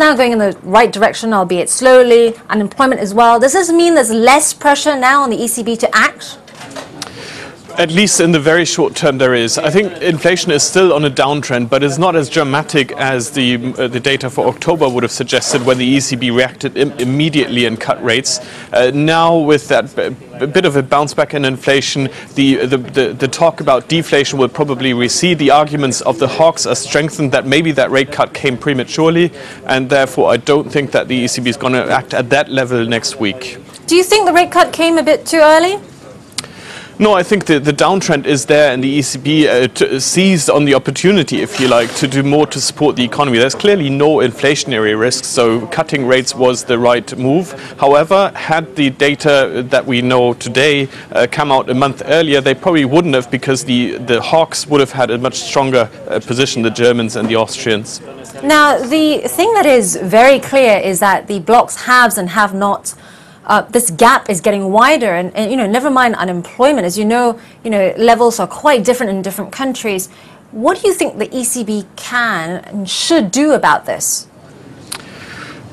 now going in the right direction, albeit slowly, unemployment as well. Does this mean there's less pressure now on the ECB to act? At least in the very short term there is. I think inflation is still on a downtrend, but it's not as dramatic as the data for October would have suggested when the ECB reacted immediately and cut rates. Now with that bit of a bounce back in inflation, the talk about deflation will probably recede. The arguments of the hawks are strengthened that maybe that rate cut came prematurely, and therefore I don't think that the ECB is going to act at that level next week. Do you think the rate cut came a bit too early? No, I think the downtrend is there, and the ECB seized on the opportunity, if you like, to do more to support the economy. There's clearly no inflationary risk, so cutting rates was the right move. However, had the data that we know today come out a month earlier, they probably wouldn't have, because the hawks would have had a much stronger position, the Germans and the Austrians. Now, the thing that is very clear is that the bloc's haves and have-nots, this gap is getting wider, and never mind unemployment. As you know, levels are quite different in different countries. What do you think the ECB can and should do about this?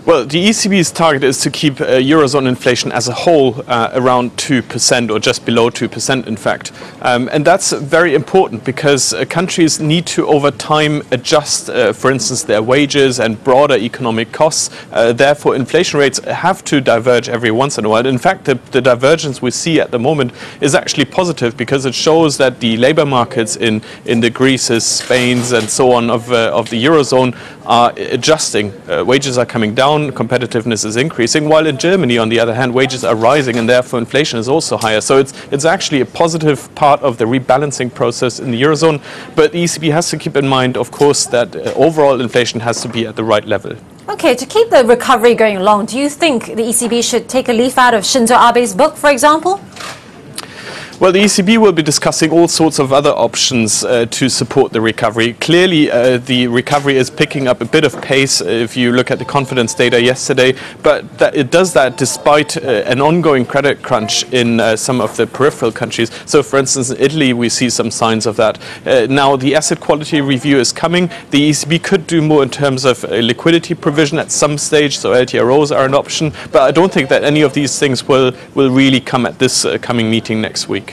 Well, the ECB's target is to keep Eurozone inflation as a whole around 2% or just below 2%, in fact. And that's very important because countries need to, over time, adjust, for instance, their wages and broader economic costs. Therefore, inflation rates have to diverge every once in a while. In fact, the divergence we see at the moment is actually positive because it shows that the labor markets in the Greece's, Spain's, and so on of the Eurozone are adjusting. Wages are coming down, competitiveness is increasing, while in Germany, on the other hand, wages are rising and therefore inflation is also higher. So it's actually a positive part of the rebalancing process in the Eurozone. But the ECB has to keep in mind, of course, that overall inflation has to be at the right level. Okay, to keep the recovery going along, do you think the ECB should take a leaf out of Shinzo Abe's book, for example? Well, the ECB will be discussing all sorts of other options to support the recovery. Clearly, the recovery is picking up a bit of pace if you look at the confidence data yesterday, but it does that despite an ongoing credit crunch in some of the peripheral countries. So, for instance, in Italy, we see some signs of that. Now, the asset quality review is coming. The ECB could do more in terms of liquidity provision at some stage, so LTROs are an option, but I don't think that any of these things will really come at this coming meeting next week.